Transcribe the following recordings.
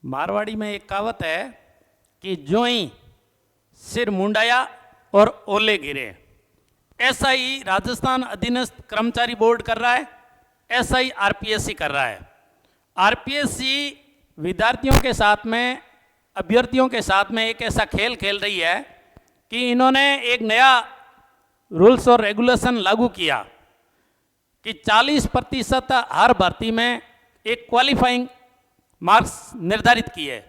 मारवाड़ी में एक कहावत है कि ज्यों ही सिर मुंडाया और ओले गिरे। ऐसा ही राजस्थान अधीनस्थ कर्मचारी बोर्ड कर रहा है, ऐसा ही आरपीएससी कर रहा है। आरपीएससी विद्यार्थियों के साथ में, अभ्यर्थियों के साथ में एक ऐसा खेल खेल रही है कि इन्होंने एक नया रूल्स और रेगुलेशन लागू किया कि 40% हर भर्ती में एक क्वालिफाइंग मार्क्स निर्धारित किए,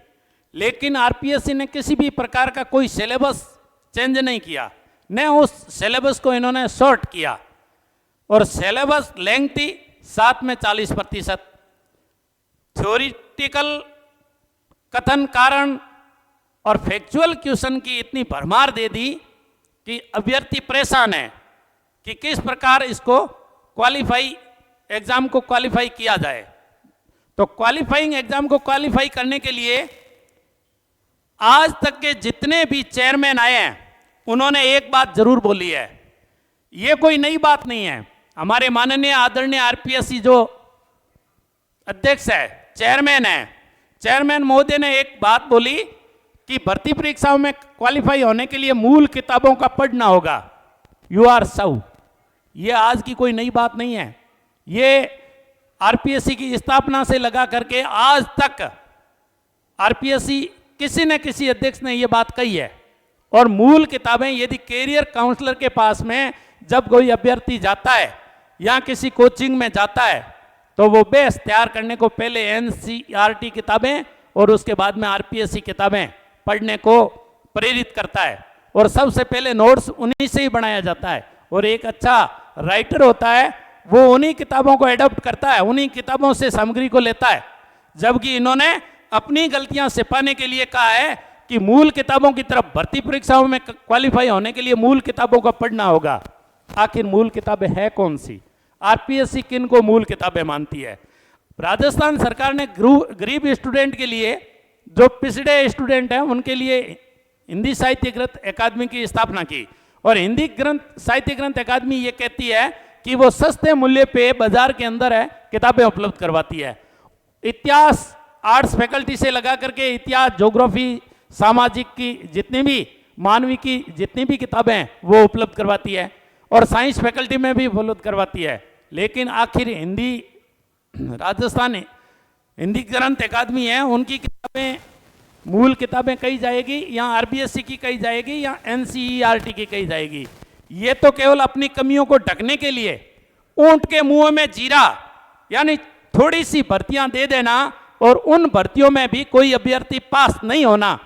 लेकिन आरपीएससी ने किसी भी प्रकार का कोई सिलेबस चेंज नहीं किया, न उस सिलेबस को इन्होंने शॉर्ट किया और सिलेबस लेंथी, साथ में 40% थ्योरिटिकल कथन कारण और फैक्चुअल क्वेश्चन की इतनी भरमार दे दी कि अभ्यर्थी परेशान है कि किस प्रकार इसको एग्जाम को क्वालिफाई किया जाए। तो क्वालिफाइंग एग्जाम को क्वालिफाई करने के लिए आज तक के जितने भी चेयरमैन आए हैं उन्होंने एक बात जरूर बोली है, ये कोई नई बात नहीं है। हमारे माननीय आदरणीय आरपीएससी जो अध्यक्ष है, चेयरमैन है, चेयरमैन महोदय ने एक बात बोली कि भर्ती परीक्षाओं में क्वालिफाई होने के लिए मूल किताबों का पढ़ना होगा। यू आर सऊ, ये आज की कोई नई बात नहीं है। ये आरपीएससी की स्थापना से लगा करके आज तक आरपीएससी किसी न किसी अध्यक्ष ने ये बात कही है। और मूल किताबें यदि कैरियर काउंसलर के पास में जब कोई अभ्यर्थी जाता है या किसी कोचिंग में जाता है तो वो बेस तैयार करने को पहले एनसीईआरटी किताबें और उसके बाद में आरपीएससी किताबें पढ़ने को प्रेरित करता है और सबसे पहले नोट्स उन्हीं से ही बनाया जाता है। और एक अच्छा राइटर होता है वो उन्हीं किताबों को एडॉप्ट करता है, उन्हीं किताबों से सामग्री को लेता है। जबकि इन्होंने अपनी गलतियां छिपाने के लिए कहा है कि मूल किताबों की तरफ भर्ती परीक्षाओं में क्वालिफाई होने के लिए मूल किताबों का पढ़ना होगा। आखिर मूल किताबें है कौन सी? आरपीएससी किन को मूल किताबें मानती है? राजस्थान सरकार ने गरीब स्टूडेंट के लिए, जो पिछड़े स्टूडेंट हैं उनके लिए हिंदी साहित्य ग्रंथ अकादमी की स्थापना की। और हिंदी साहित्य ग्रंथ अकादमी ये कहती है कि वो सस्ते मूल्य पे बाजार के अंदर है किताबें उपलब्ध करवाती है। इतिहास आर्ट्स फैकल्टी से लगा करके इतिहास, ज्योग्राफी, सामाजिक की जितनी भी, मानवीय की जितनी भी किताबें हैं वो उपलब्ध करवाती है और साइंस फैकल्टी में भी उपलब्ध करवाती है। लेकिन आखिर राजस्थान हिंदी ग्रंथ अकादमी है, उनकी किताबें, मूल किताबें कही जाएगी या आरबीएससी की कही जाएगी या एनसीईआरटी की कही जाएगी? ये तो केवल अपनी कमियों को ढकने के लिए ऊंट के मुंह में जीरा, यानी थोड़ी सी भर्तियां दे देना और उन भर्तियों में भी कोई अभ्यर्थी पास नहीं होना।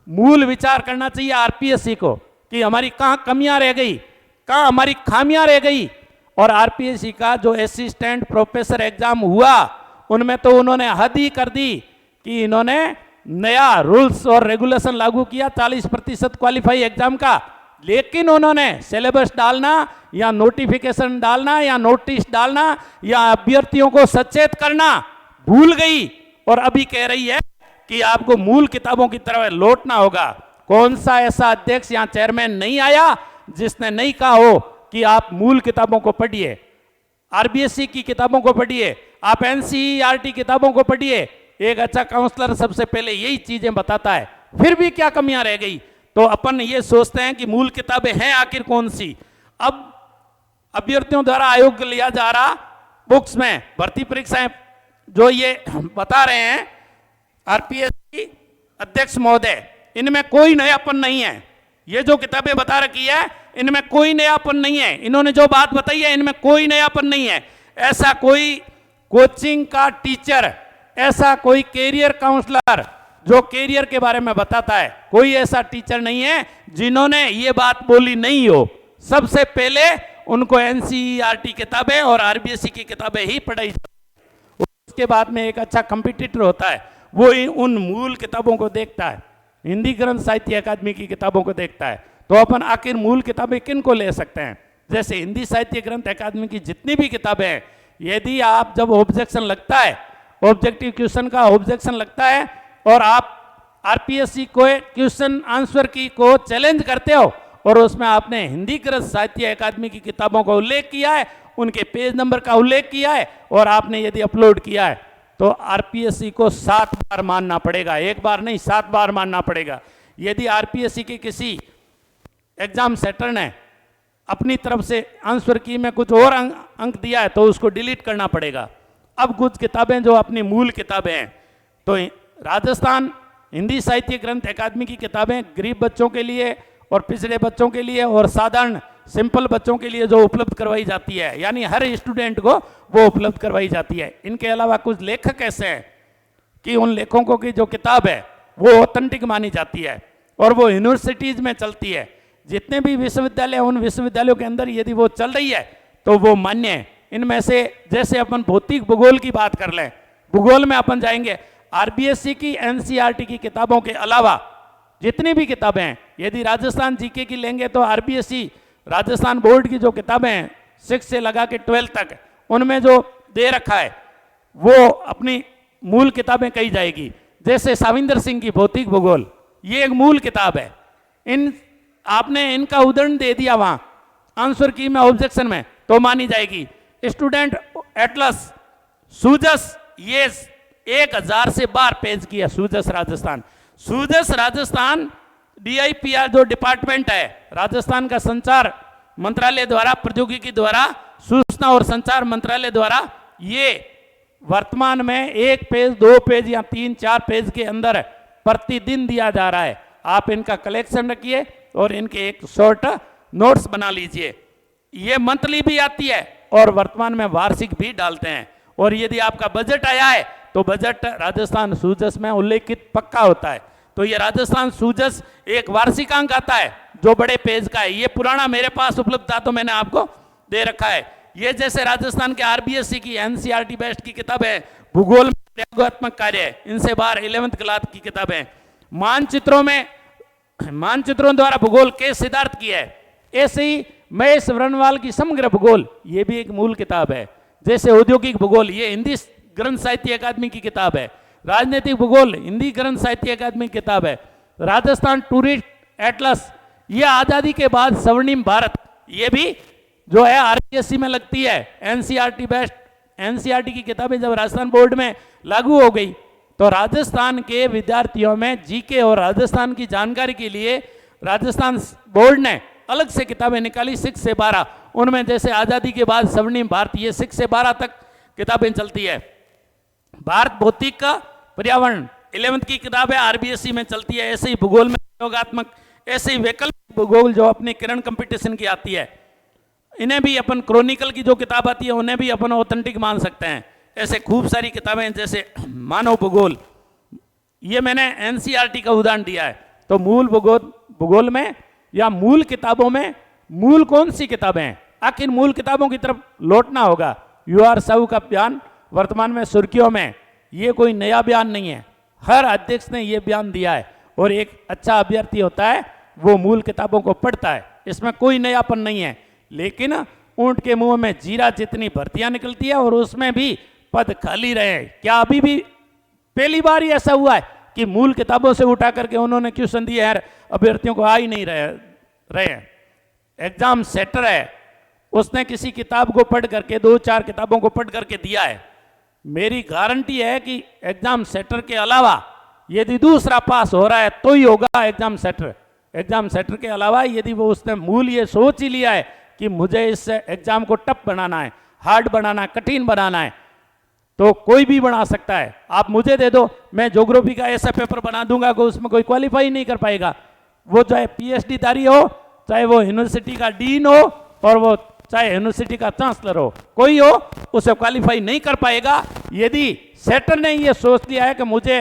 मूल विचार करना चाहिए आरपीएससी को कि हमारी कहाँ कमियां रह गई, कहाँ हमारी खामियां रह गई। और आरपीएससी का जो असिस्टेंट प्रोफेसर एग्जाम हुआ उनमें तो उन्होंने हद ही कर दी कि इन्होंने नया रूल्स और रेगुलेशन लागू किया 40% क्वालिफाई एग्जाम का, लेकिन उन्होंने सिलेबस डालना या नोटिफिकेशन डालना या नोटिस डालना या अभ्यर्थियों को सचेत करना भूल गई। और अभी कह रही है कि आपको मूल किताबों की तरफ लौटना होगा। कौन सा ऐसा अध्यक्ष या चेयरमैन नहीं आया जिसने नहीं कहा हो कि आप मूल किताबों को पढ़िए, आरबीएससी की किताबों को पढ़िए, आप एनसीईआरटी किताबों को पढ़िए। एक अच्छा काउंसलर सबसे पहले यही चीजें बताता है। फिर भी क्या कमियां रह गई तो अपन ये सोचते हैं कि मूल किताबें हैं आखिर कौन सी। अब अभ्यर्थियों द्वारा आयोग लिया जा रहा बुक्स में भर्ती परीक्षाएं जो ये बता रहे हैं आरपीएससी अध्यक्ष महोदय, इनमें कोई नयापन नहीं है। ये जो किताबें बता रखी है इनमें कोई नयापन नहीं है। इन्होंने जो बात बताई है इनमें कोई नयापन नहीं है। ऐसा कोई कोचिंग का टीचर, ऐसा कोई कैरियर काउंसलर जो कैरियर के बारे में बताता है, कोई ऐसा टीचर नहीं है जिन्होंने ये बात बोली नहीं हो। सबसे पहले उनको एनसीईआरटी किताबें और आरबीएससी की किताबें ही पढ़ाई। उसके बाद में एक अच्छा कंपटीटर होता है, वो उन मूल किताबों को देखता है, हिंदी ग्रंथ साहित्य अकादमी की किताबों को देखता है। तो अपन आखिर मूल किताबें किन को ले सकते हैं? जैसे हिंदी साहित्य ग्रंथ अकादमी की जितनी भी किताबें हैं, यदि आप जब ऑब्जेक्शन लगता है, ऑब्जेक्टिव क्वेश्चन का ऑब्जेक्शन लगता है और आप आरपीएससी को क्वेश्चन आंसर की को चैलेंज करते हो और उसमें आपने हिंदी ग्रंथ साहित्य अकादमी की किताबों का उल्लेख किया है, उनके पेज नंबर का उल्लेख किया है और आपने यदि अपलोड किया है, तो आरपीएससी को 7 बार मानना पड़ेगा, एक बार नहीं 7 बार मानना पड़ेगा। यदि आरपीएससी के किसी एग्जाम सेटर ने अपनी तरफ से आंसर की में कुछ और अंक दिया है तो उसको डिलीट करना पड़ेगा। अब कुछ किताबें जो अपनी मूल किताबें हैं, तो राजस्थान हिंदी साहित्य ग्रंथ अकादमी की किताबें गरीब बच्चों के लिए और पिछड़े बच्चों के लिए और साधारण सिंपल बच्चों के लिए जो उपलब्ध करवाई जाती है, यानी हर स्टूडेंट को वो उपलब्ध करवाई जाती है। इनके अलावा कुछ लेखक ऐसे हैं कि उन लेखकों की जो किताब है वो ऑथेंटिक मानी जाती है और वो यूनिवर्सिटीज में चलती है। जितने भी विश्वविद्यालय, उन विश्वविद्यालयों के अंदर यदि वो चल रही है तो वो मान्य है। इनमें से जैसे अपन भौतिक भूगोल की बात कर लें, भूगोल में अपन जाएंगे, आरबीएससी की एनसीईआरटी की किताबों के अलावा जितनी भी किताबें हैं, यदि राजस्थान जीके की लेंगे तो आरबीएससी राजस्थान बोर्ड की जो किताबें हैं 6 से लगा के 12 तक, उनमें जो दे रखा है वो अपनी मूल किताबें कही जाएगी। जैसे साविंदर सिंह की भौतिक भूगोल, ये एक मूल किताब है। इन आपने इनका उदाहरण दे दिया वहां आंसर की में, ऑब्जेक्शन में, तो मानी जाएगी। स्टूडेंट एटलस सूजस, ये 1000 से 12 पेज की है सूजस राजस्थान। सूजस राजस्थान डीआईपीआर जो डिपार्टमेंट है राजस्थान का, संचार मंत्रालय द्वारा, प्रौद्योगिकी द्वारा, सूचना और संचार मंत्रालय द्वारा ये वर्तमान में 1 पेज 2 पेज या 3-4 पेज के अंदर प्रतिदिन दिया जा रहा है। आप इनका कलेक्शन रखिए और इनके एक शॉर्ट नोट्स बना लीजिए। ये मंथली भी आती है और वर्तमान में वार्षिक भी डालते हैं। और यदि आपका बजट आया है तो बजट राजस्थान सूजस में उल्लेखित पक्का होता है। तो ये राजस्थान सूजस एक वार्षिकांक आता है जो बड़े पेज का है। ये पुराना मेरे पास उपलब्ध था तो मैंने आपको दे रखा है। ये जैसे राजस्थान के आरबीएससी की एनसीईआरटी बेस्ड की किताब है, भूगोल में प्रयोगात्मक कार्य है, इनसे बाहर 11th क्लास की किताबें। मानचित्रों में, मानचित्रों द्वारा भूगोल के सिद्धार्थ की है। ऐसे ही महेश वर्णवाल की समग्र भूगोल, ये भी एक मूल किताब है। जैसे औद्योगिक भूगोल, ये हिंदी ग्रंथ साहित्य अकादमी की किताब है। राजनीतिक भूगोल हिंदी ग्रंथ साहित्य अकादमी की किताब है। राजस्थान टूरिस्ट एटलस, ये आजादी के बाद स्वर्णिम भारत, ये भी जो है आरबीएससी में लगती है। एनसीईआरटी बेस्ड, एनसीईआरटी की किताबें जब राजस्थान बोर्ड में लागू हो गई तो राजस्थान के विद्यार्थियों में जीके और राजस्थान की जानकारी के लिए राजस्थान बोर्ड ने अलग से किताबें निकाली 6 से 12। उनमें जैसे आजादी के बाद स्वर्णिम भारत, ये 6 से 12 तक किताबें चलती है। भारत भौतिक का पर्यावरण 11th की किताब है, आरबीएससी में चलती है। ऐसे ही भूगोल में प्रयोगात्मक, ऐसे ही वैकल्पिक भूगोल जो अपनी किरण कंपटीशन की आती है, इन्हें भी अपन क्रॉनिकल की जो किताब आती है उन्हें भी अपन ऑथेंटिक मान सकते हैं। ऐसे खूब सारी किताबें, जैसे मानव भूगोल, ये मैंने एनसीईआरटी का उदाहरण दिया है। तो मूल भूगोल में या मूल किताबों में मूल कौन सी किताबें हैं, आखिर मूल किताबों की तरफ लौटना होगा। यूआर साहू का बयान वर्तमान में सुर्खियों में, ये कोई नया बयान नहीं है, हर अध्यक्ष ने ये बयान दिया है। और एक अच्छा अभ्यर्थी होता है वो मूल किताबों को पढ़ता है, इसमें कोई नयापन नहीं है। लेकिन ऊंट के मुंह में जीरा जितनी भर्तियां निकलती है और उसमें भी पद खाली रहे। क्या अभी भी पहली बार ही ऐसा हुआ है कि मूल किताबों से उठा करके उन्होंने क्वेश्चन दिए हैं, अभ्यर्थियों को आ ही नहीं रहे हैं। एग्जाम सेटर है, उसने किसी किताब को पढ़ करके, 2-4 किताबों को पढ़ करके दिया है। मेरी गारंटी है कि एग्जाम सेटर के अलावा यदि दूसरा पास हो रहा है तो ही होगा एग्जाम सेटर। एग्जाम सेटर के अलावा यदि वो उसने मूल ये सोच ही लिया है कि मुझे इस एग्जाम को टफ बनाना है, हार्ड बनाना है, कठिन बनाना है, तो कोई भी बना सकता है। आप मुझे दे दो, मैं ज्योग्राफी का ऐसा पेपर बना दूंगा कि उसमें कोई क्वालिफाई नहीं कर पाएगा। वो चाहे पीएचडी धारी हो, चाहे वो यूनिवर्सिटी का डीन हो, और वो चाहे यूनिवर्सिटी का चांसलर हो, कोई हो, उसे क्वालिफाई नहीं कर पाएगा। यदि सेटर ने ये सोच लिया है कि मुझे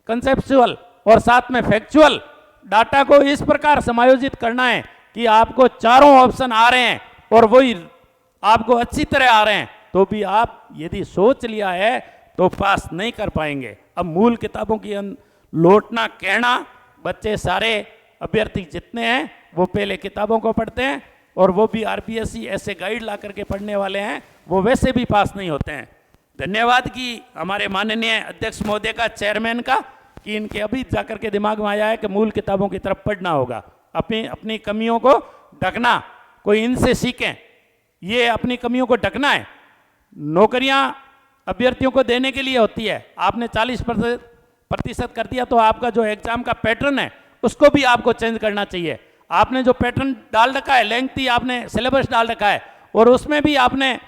कंसेप्चुअल और साथ में फैक्चुअल डाटा को इस प्रकार समायोजित करना है कि आपको चारों ऑप्शन आ रहे हैं और वही आपको अच्छी तरह आ रहे हैं, तो भी आप यदि सोच लिया है तो पास नहीं कर पाएंगे। अब मूल किताबों की लौटना कहना, बच्चे सारे अभ्यर्थी जितने हैं वो पहले किताबों को पढ़ते हैं और वो भी आरपीएससी ऐसे गाइड ला करके पढ़ने वाले हैं, वो वैसे भी पास नहीं होते हैं। धन्यवाद कि हमारे माननीय अध्यक्ष महोदय का, चेयरमैन का, कि इनके अभी जाकर के दिमाग में आया है कि मूल किताबों की तरफ पढ़ना होगा। अपनी कमियों को ढकना, कोई इनसे सीखें, ये अपनी कमियों को ढकना है। नौकरियां अभ्यर्थियों को देने के लिए होती है। आपने 40% कर दिया तो आपका जो एग्जाम का पैटर्न है उसको भी आपको चेंज करना चाहिए। आपने जो पैटर्न डाल रखा है, लेंथी आपने सिलेबस डाल रखा है और उसमें भी आपने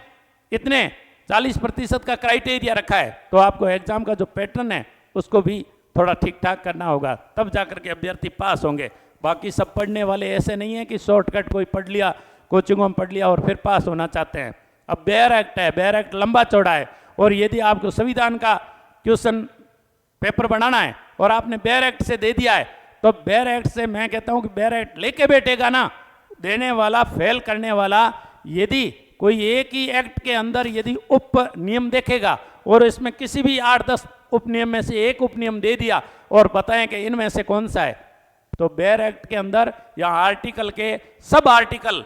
इतने 40% का क्राइटेरिया रखा है, तो आपको एग्जाम का जो पैटर्न है उसको भी थोड़ा ठीक ठाक करना होगा, तब जाकर के अभ्यर्थी पास होंगे। बाकी सब पढ़ने वाले ऐसे नहीं है कि शॉर्टकट कोई पढ़ लिया, कोचिंगों में पढ़ लिया और फिर पास होना चाहते हैं। अब बेयर एक्ट है, बेयर एक्ट लंबा चौड़ा है, और यदि आपको संविधान का क्वेश्चन पेपर बनाना है और आपने बेयर एक्ट से दे दिया है, तो बेयर एक्ट से मैं कहता हूं कि बेयर एक्ट लेके बैठेगा ना देने वाला, फेल करने वाला, यदि कोई एक ही एक्ट के अंदर यदि उप नियम देखेगा और इसमें किसी भी 8-10 उप नियम में से एक उप नियम दे दिया और बताएं कि इनमें से कौन सा है, तो बेयर एक्ट के अंदर या आर्टिकल के सब आर्टिकल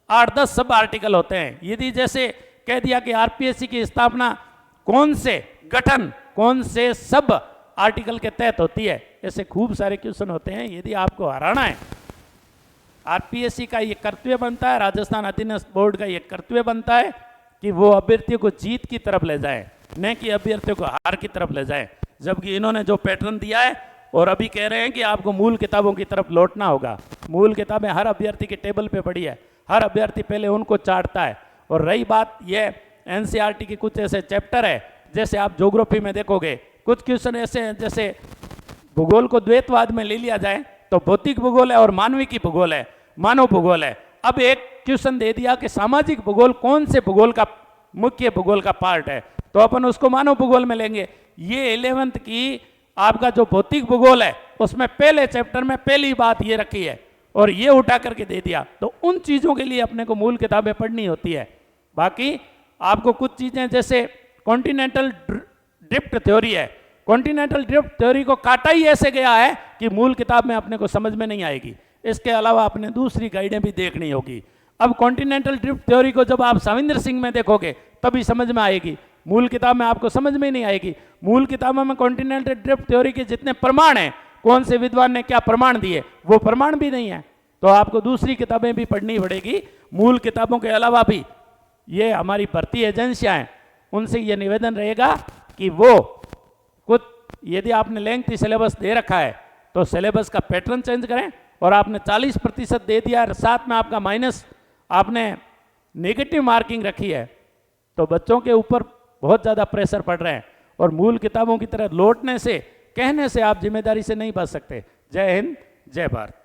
8-10 सब आर्टिकल होते हैं। यदि जैसे कह दिया कि आरपीएससी की स्थापना कौन से गठन, कौन से सब आर्टिकल के तहत होती है, ऐसे खूब सारे क्वेश्चन होते हैं। यदि आपको हराना है, आरपीएससी का ये कर्तव्य बनता है, राजस्थान अधीनस्थ बोर्ड का ये कर्तव्य बनता है कि वो अभ्यर्थियों को जीत की तरफ ले जाए, न कि अभ्यर्थियों को हार की तरफ ले जाए। जबकि इन्होंने जो पैटर्न दिया है और अभी कह रहे हैं कि आपको मूल किताबों की तरफ लौटना होगा। मूल किताबें हर अभ्यर्थी के टेबल पे पड़ी है, हर अभ्यर्थी पहले उनको चाटता है। और रही बात ये एनसीईआरटी की कुछ ऐसे चैप्टर है, जैसे आप ज्योग्राफी में देखोगे कुछ क्वेश्चन ऐसे हैं, जैसे भूगोल को द्वैतवाद में ले लिया जाए तो भौतिक भूगोल है और मानविकी भूगोल है, मानव भूगोल है। अब एक क्वेश्चन दे दिया कि सामाजिक भूगोल कौन से भूगोल का मुख्य भूगोल का पार्ट है, तो अपन उसको मानव भूगोल में लेंगे। ये 11th की आपका जो भौतिक भूगोल है उसमें पहले चैप्टर में पहली बात ये रखी है और ये उठा करके दे दिया, तो उन चीज़ों के लिए अपने को मूल किताबें पढ़नी होती है। बाकी आपको कुछ चीज़ें जैसे कॉन्टिनेंटल ड्रिफ्ट थ्योरी है, कॉन्टिनेंटल ड्रिफ्ट थ्योरी को काटा ही ऐसे गया है कि मूल किताब में अपने को समझ में नहीं आएगी। इसके अलावा आपने दूसरी गाइडें भी देखनी होगी। अब कॉन्टिनेंटल ड्रिफ्ट थ्योरी को जब आप साविंद्र सिंह में देखोगे तभी समझ में आएगी, मूल किताब में आपको समझ में नहीं आएगी। मूल किताबों में कॉन्टिनेंटल ड्रिफ्ट थ्योरी के जितने प्रमाण हैं, कौन से विद्वान ने क्या प्रमाण दिए, वो प्रमाण भी नहीं है, तो आपको दूसरी किताबें भी पढ़नी पड़ेगी। मूल किताबों के अलावा भी ये हमारी भर्ती एजेंसियां हैं, उनसे ये निवेदन रहेगा कि वो कुछ, यदि आपने लेंथी सिलेबस दे रखा है तो सिलेबस का पैटर्न चेंज करें, और आपने 40% दे दिया है, साथ में आपका माइनस, आपने नेगेटिव मार्किंग रखी है, तो बच्चों के ऊपर बहुत ज़्यादा प्रेशर पड़ रहे हैं और मूल किताबों की तरह लौटने से, कहने से आप जिम्मेदारी से नहीं बच सकते। जय हिंद, जय भारत।